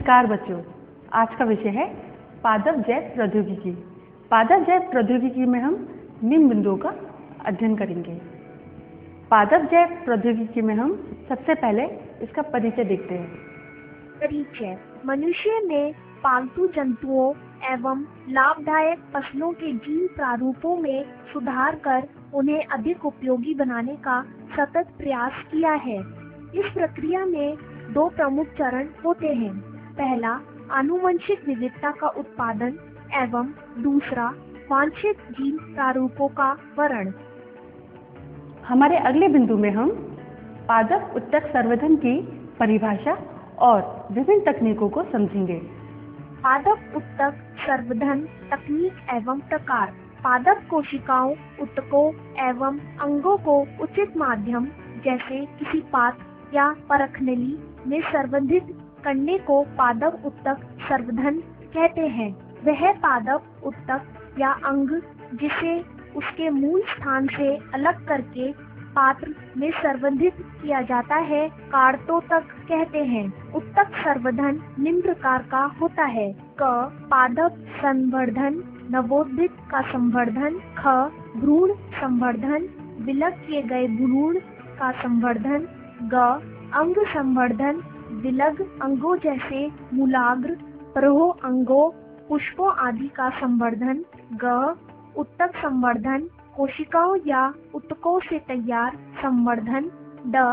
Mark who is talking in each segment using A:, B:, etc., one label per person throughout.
A: नमस्कार बच्चों, आज का विषय है पादप जैव प्रौद्योगिकी। पादप जैव प्रौद्योगिकी में हम निम्न बिंदुओं का अध्ययन करेंगे। पादप जैव प्रौद्योगिकी में हम सबसे पहले इसका परिचय देखते हैं।
B: परिचय: मनुष्य ने पालतू जंतुओं एवं लाभदायक फसलों के जीन प्रारूपों में सुधार कर उन्हें अधिक उपयोगी बनाने का सतत प्रयास किया है। इस प्रक्रिया में दो प्रमुख चरण होते हैं। पहला, आनुवंशिक विविधता का उत्पादन एवं दूसरा, वांछित जीन प्रारूपों का वर्ण।
A: हमारे अगले बिंदु में हम पादप उत्तक संवर्धन की परिभाषा और विभिन्न तकनीकों को समझेंगे।
B: पादप उत्तक संवर्धन तकनीक एवं प्रकार: पादप कोशिकाओं, उत्तकों एवं अंगों को उचित माध्यम जैसे किसी पात्र या परखनली में संवर्धित करने को पादप उत्तक संवर्धन कहते हैं। वह पादप उत्तक या अंग जिसे उसके मूल स्थान से अलग करके पात्र में संवर्धित किया जाता है, कार्तोतक कहते हैं। उत्तक संवर्धन निम्न प्रकार का होता है: क, पादप संवर्धन, नवोदित का संवर्धन। ख, भ्रूण संवर्धन, विलग किए गए भ्रूण का संवर्धन। ग, अंग संवर्धन, विलग अंगों जैसे मूलाग्र, प्रहो अंगों, पुष्पों आदि का संवर्धन। ग, उत्तक संवर्धन, कोशिकाओं या उत्तकों से तैयार संवर्धन। ड,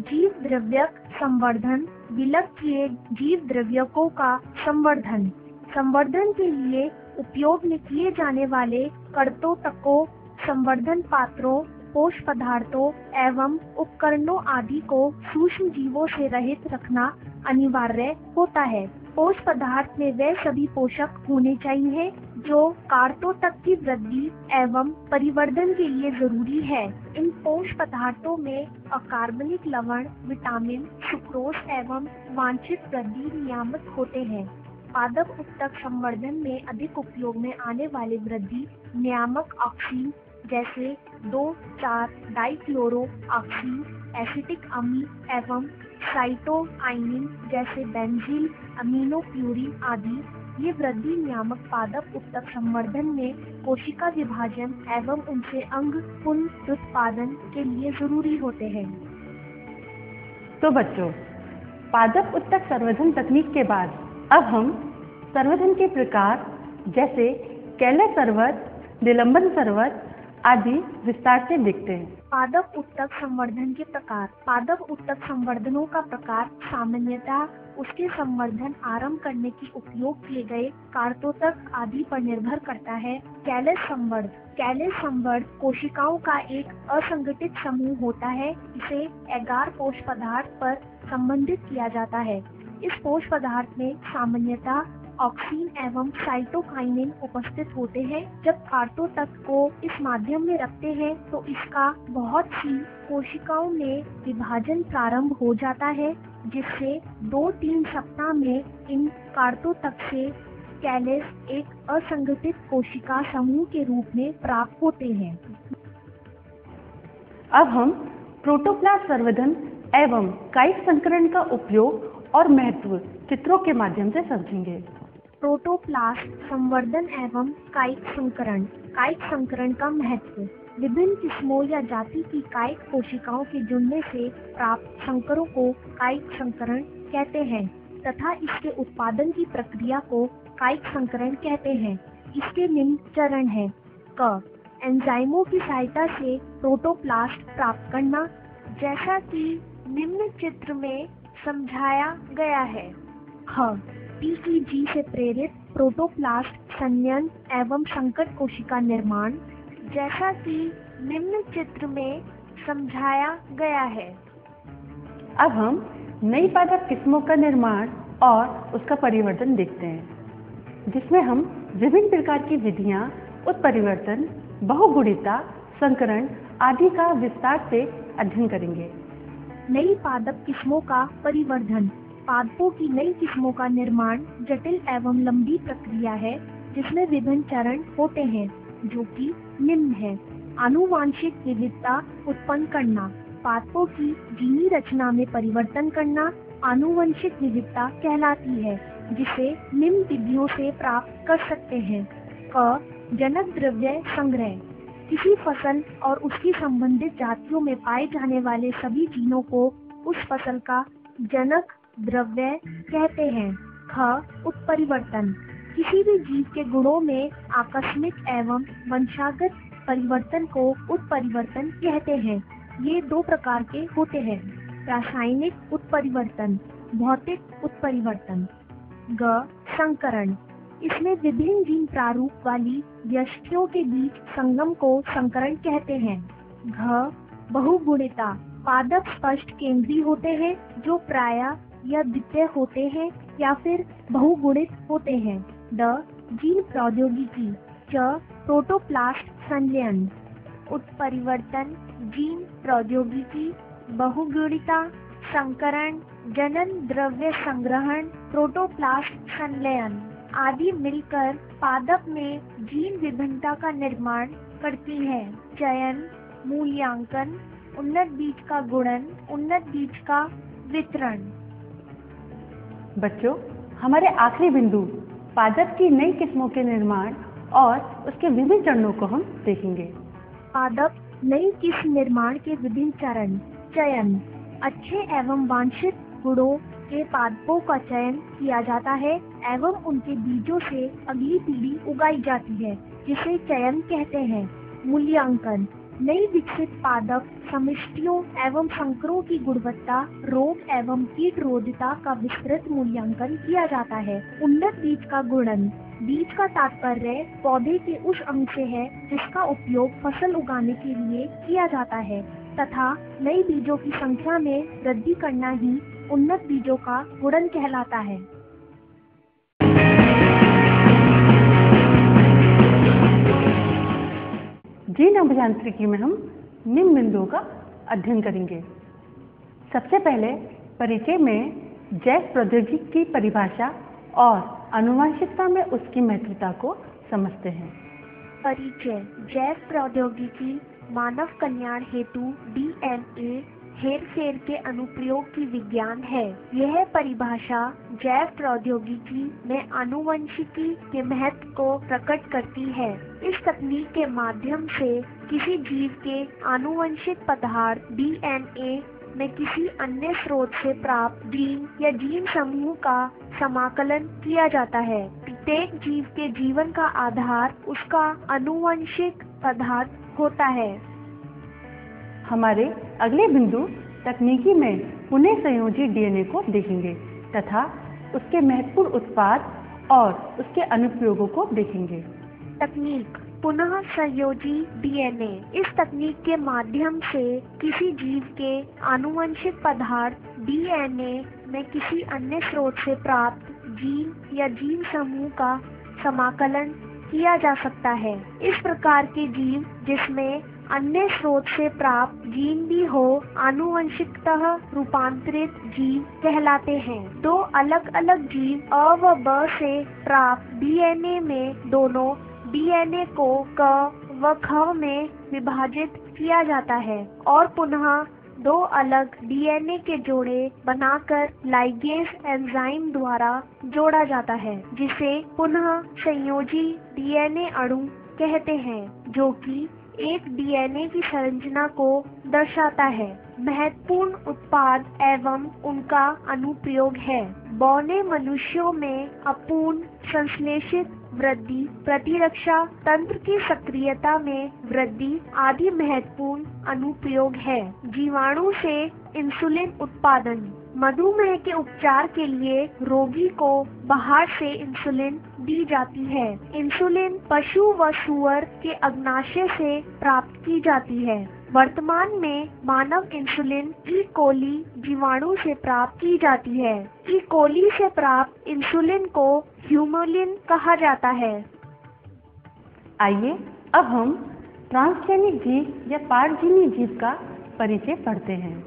B: जीव द्रव्यक संवर्धन, विलग किए जीव द्रव्यकों का संवर्धन। संवर्धन के लिए उपयोग में किए जाने वाले कर्तोतकों, संवर्धन पात्रों, पोष पदार्थों एवं उपकरणों आदि को सूक्ष्म जीवों से रहित रखना अनिवार्य होता है। पोष पदार्थ में वे सभी पोषक होने चाहिए जो कार्तोतक की वृद्धि एवं परिवर्धन के लिए जरूरी है। इन पोष पदार्थों में अकार्बनिक लवण, विटामिन, सुक्रोज एवं वांछित वृद्धि नियामक होते हैं। पादप उत्तक संवर्धन में अधिक उपयोग में आने वाले वृद्धि नियामक ऑक्सीन जैसे 2,4 डाइक्लोरो ऑक्सीन, एसिटिक अम्ल एवं साइटोकाइनिन जैसे बेंजील अमीनोप्यूरिन आदि ये वृद्धि नियामक पादप उत्तक संवर्धन में कोशिका विभाजन एवं उनसे अंग पुनरुत्पादन के लिए जरूरी होते हैं।
A: तो बच्चों, पादप उत्तक संवर्धन तकनीक के बाद अब हम संवर्धन के प्रकार जैसे कैलस संवर्ध, निलंबन संवर्ध आदि विस्तार से देखते हैं।
B: पादप उत्तक संवर्धन के प्रकार: पादप उत्तक संवर्धनों का प्रकार सामान्यतः उसके संवर्धन आरंभ करने की उपयोग किए गए कार्तोतक आदि पर निर्भर करता है। कैलस संवर्ध: कैलस संवर्ध कोशिकाओं का एक असंगठित समूह होता है। इसे एगार पोष पदार्थ पर संबंधित किया जाता है। इस पोष पदार्थ में सामान्यतः ऑक्सीन एवं साइटोकाइनिन उपस्थित होते हैं। जब कार्तोतक को इस माध्यम में रखते हैं तो इसका बहुत सी कोशिकाओं में विभाजन प्रारंभ हो जाता है, जिससे 2-3 सप्ताह में इन कार्तोतक से कैलस एक असंगठित कोशिका समूह के रूप में प्राप्त होते हैं।
A: अब हम प्रोटोप्लास्ट संवर्धन एवं कायिक संकरण का उपयोग और महत्व चित्रों के माध्यम से समझेंगे।
B: प्रोटोप्लास्ट संवर्धन एवं कायिक संकरण। कायिक संकरण का महत्व: विभिन्न किस्मों या जाति की कायिक कोशिकाओं के जुड़ने से प्राप्त संकरों को कायिक संकरण कहते हैं तथा इसके उत्पादन की प्रक्रिया को कायिक संकरण कहते हैं। इसके निम्न चरण हैं: क, एंजाइमों की सहायता से प्रोटोप्लास्ट प्राप्त करना, जैसा कि निम्न चित्र में समझाया गया है। ख, PEG से प्रेरित प्रोटोप्लास्ट संयन एवं संकट कोशिका निर्माण, जैसा कि निम्न चित्र में समझाया गया है।
A: अब हम नई पादप किस्मों का निर्माण और उसका परिवर्तन देखते हैं, जिसमें हम विभिन्न प्रकार की विधियां, उत्परिवर्तन, बहुगुणिता, संकरण आदि का विस्तार से अध्ययन करेंगे।
B: नई पादप किस्मों का परिवर्धन: पादपों की नई किस्मों का निर्माण जटिल एवं लंबी प्रक्रिया है, जिसमें विभिन्न चरण होते हैं, जो कि निम्न है: आनुवांशिक विविधता उत्पन्न करना, पादपों की जीनी रचना में परिवर्तन करना आनुवंशिक विविधता कहलाती है। जिसे निम्न विधियों से प्राप्त कर सकते हैं। क जनक द्रव्य संग्रह, किसी फसल और उसकी संबंधित जातियों में पाए जाने वाले सभी जीनों को उस फसल का जनक द्रव्य कहते हैं। ख उत्परिवर्तन, किसी भी जीव के गुणों में आकस्मिक एवं वंशागत परिवर्तन को उत्परिवर्तन कहते हैं। ये दो प्रकार के होते हैं, रासायनिक उत्परिवर्तन, भौतिक उत्परिवर्तन। ग संकरण, इसमें विभिन्न जीन प्रारूप वाली व्यष्टियों के बीच संगम को संकरण कहते हैं। घ बहुगुणिता, पादप स्पष्ट केंद्रीय होते हैं जो प्रायः या द्वितीय होते हैं या फिर बहुगुणित होते हैं। ड जीन प्रौद्योगिकी, च प्रोटोप्लास्ट संलयन, उत्परिवर्तन, जीन प्रौद्योगिकी, बहुगुणिता, संकरण, जनन द्रव्य संग्रहण, प्रोटोप्लास्ट संलयन आदि मिलकर पादप में जीन विभिन्नता का निर्माण करती है। चयन, मूल्यांकन, उन्नत बीज का गुणन, उन्नत बीज का वितरण।
A: बच्चों, हमारे आखिरी बिंदु पादप की नई किस्मों के निर्माण और उसके विभिन्न चरणों को हम देखेंगे।
B: पादप नई किस्म निर्माण के विभिन्न चरण। चयन, अच्छे एवं वांछित गुणों के पादपों का चयन किया जाता है एवं उनके बीजों से अगली पीढ़ी उगाई जाती है, जिसे चयन कहते हैं। मूल्यांकन, नई विकसित पादप समष्टियों एवं संकरों की गुणवत्ता, रोग एवं कीट रोधता का विस्तृत मूल्यांकन किया जाता है। उन्नत बीज का गुणन, बीज का तात्पर्य पौधे के उस अंग से है जिसका उपयोग फसल उगाने के लिए किया जाता है तथा नई बीजों की संख्या में वृद्धि करना ही उन्नत बीजों का गुणन कहलाता है।
A: जीन अभियांत्रिकी में हम निम्न बिंदुओं का अध्ययन करेंगे। सबसे पहले परिचय में जैव प्रौद्योगिकी की परिभाषा और आनुवंशिकता में उसकी महत्वता को समझते हैं।
B: परिचय, जैव प्रौद्योगिकी मानव कल्याण हेतु डीएनए हेरफेर के अनुप्रयोग की विज्ञान है। यह परिभाषा जैव प्रौद्योगिकी में आनुवंशिकी के महत्व को प्रकट करती है। इस तकनीक के माध्यम से किसी जीव के आनुवंशिक पदार्थ डीएनए में किसी अन्य स्रोत से प्राप्त जीन या जीन समूह का समाकलन किया जाता है। प्रत्येक जीव के जीवन का आधार उसका आनुवंशिक पदार्थ होता है।
A: हमारे अगले बिंदु तकनीकी में पुनः संयोजी डीएनए को देखेंगे तथा उसके महत्वपूर्ण उत्पाद और उसके अनुप्रयोगों को देखेंगे।
B: तकनीक, पुनः संयोजी डीएनए, इस तकनीक के माध्यम से किसी जीव के आनुवंशिक पदार्थ डीएनए में किसी अन्य स्रोत से प्राप्त जीन या जीन समूह का समाकलन किया जा सकता है। इस प्रकार के जीव जिसमें अन्य स्रोत से प्राप्त जीन भी हो आनुवंशिकतः रूपांतरित जीव कहलाते हैं। दो अलग अलग जीव अ व ब से प्राप्त डीएनए में दोनों डीएनए को क व ख में विभाजित किया जाता है और पुनः दो अलग डीएनए के जोड़े बनाकर लाइगेज एंजाइम द्वारा जोड़ा जाता है, जिसे पुनः संयोजी डीएनए अणु कहते हैं, जो कि एक डीएनए की संरचना को दर्शाता है। महत्वपूर्ण उत्पाद एवं उनका अनुप्रयोग है। बौने मनुष्यों में अपूर्ण संश्लेषित वृद्धि, प्रतिरक्षा तंत्र की सक्रियता में वृद्धि आदि महत्वपूर्ण अनुप्रयोग है। जीवाणु से इंसुलिन उत्पादन, मधुमेह के उपचार के लिए रोगी को बाहर से इंसुलिन दी जाती है। इंसुलिन पशु व सूअर के अग्नाशय से प्राप्त की जाती है। वर्तमान में मानव इंसुलिन ई कोली जीवाणु से प्राप्त की जाती है। ई कोली से प्राप्त इंसुलिन को ह्यूमुलिन कहा जाता है।
A: आइए अब हम ट्रांसजेनिक जीव या पारजीवी जीव का परिचय पढ़ते हैं।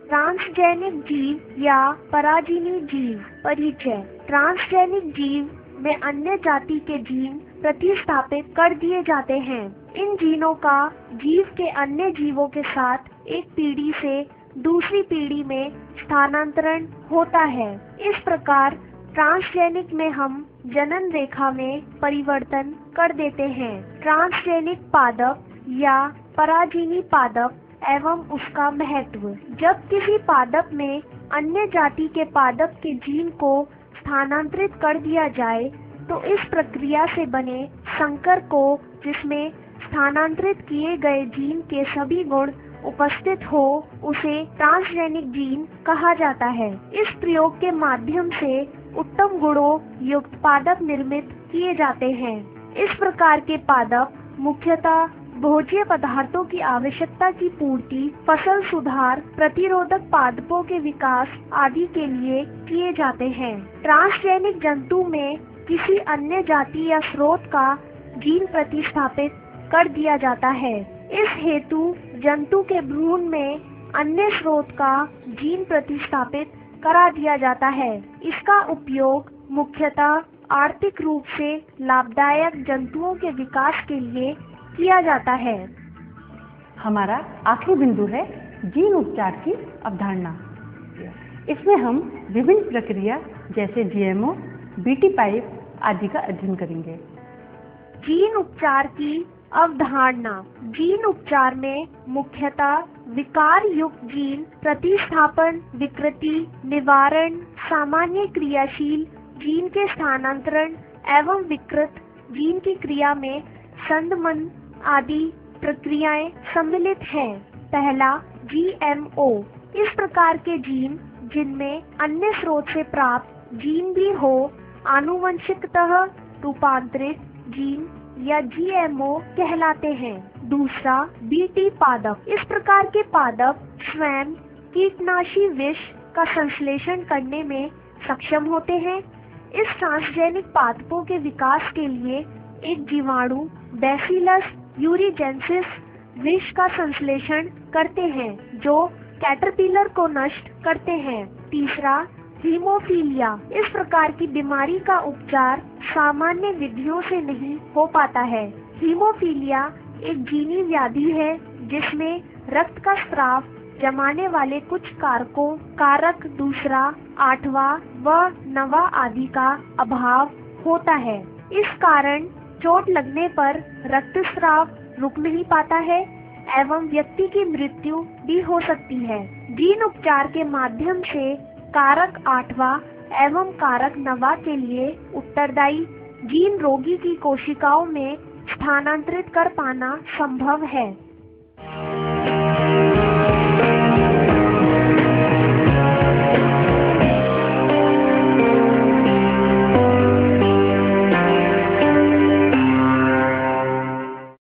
B: ट्रांसजेनिक जीव या पराजीवी जीव। परिचय, ट्रांसजेनिक जीव में अन्य जाति के जीन प्रतिस्थापित कर दिए जाते हैं। इन जीनों का जीव के अन्य जीवों के साथ एक पीढ़ी से दूसरी पीढ़ी में स्थानांतरण होता है। इस प्रकार ट्रांसजेनिक में हम जनन रेखा में परिवर्तन कर देते हैं। ट्रांसजेनिक पादप या पराजीनी पादप एवं उसका महत्व। जब किसी पादप में अन्य जाति के पादप के जीन को स्थानांतरित कर दिया जाए तो इस प्रक्रिया से बने संकर को, जिसमें स्थानांतरित किए गए जीन के सभी गुण उपस्थित हो, उसे ट्रांसजेनिक जीन कहा जाता है। इस प्रयोग के माध्यम से उत्तम गुणों युक्त पादप निर्मित किए जाते हैं। इस प्रकार के पादप मुख्यतः भोज्य पदार्थों की आवश्यकता की पूर्ति, फसल सुधार, प्रतिरोधक पादपों के विकास आदि के लिए किए जाते हैं। ट्रांसजेनिक जंतु में किसी अन्य जाति या स्रोत का जीन प्रतिस्थापित कर दिया जाता है। इस हेतु जंतु के भ्रूण में अन्य स्रोत का जीन प्रतिस्थापित करा दिया जाता है। इसका उपयोग मुख्यतः आर्थिक रूप से लाभदायक जंतुओं के विकास के लिए किया जाता है।
A: हमारा आखिरी बिंदु है जीन उपचार की अवधारणा। इसमें हम विभिन्न प्रक्रिया जैसे जीएमओ, बीटी पाइप आदि का अध्ययन करेंगे।
B: जीन उपचार की अवधारणा। जीन उपचार में मुख्यतः विकार युक्त जीन प्रतिस्थापन, विकृति, निवारण, सामान्य क्रियाशील जीन के स्थानांतरण एवं विकृत जीन की क्रिया में संदमन आदि प्रक्रियाएं सम्मिलित हैं। पहला, जीएमओ। इस प्रकार के जीन जिनमें अन्य स्रोत से प्राप्त जीन भी हो, आनुवंशिकतः रूपांतरित जीन या जीएमओ कहलाते हैं। दूसरा, बीटी पादप। इस प्रकार के पादप स्वयं कीटनाशी विष का संश्लेषण करने में सक्षम होते हैं। इस ट्रांसजेनिक पादपों के विकास के लिए एक जीवाणु बैसिलस यूरिजेंसिस विष का संश्लेषण करते हैं, जो कैटरपिलर को नष्ट करते हैं। तीसरा, हीमोफीलिया। इस प्रकार की बीमारी का उपचार सामान्य विधियों से नहीं हो पाता है। हीमोफीलिया एक जीनी व्याधि है जिसमें रक्त का स्राव जमाने वाले कुछ कारक दूसरा, 8वां व 9वां आदि का अभाव होता है। इस कारण चोट लगने पर रक्तस्राव रुक नहीं पाता है एवं व्यक्ति की मृत्यु भी हो सकती है। जीन उपचार के माध्यम से कारक 8वां एवं कारक 9वां के लिए उत्तरदायी जीन रोगी की कोशिकाओं में स्थानांतरित कर पाना संभव है।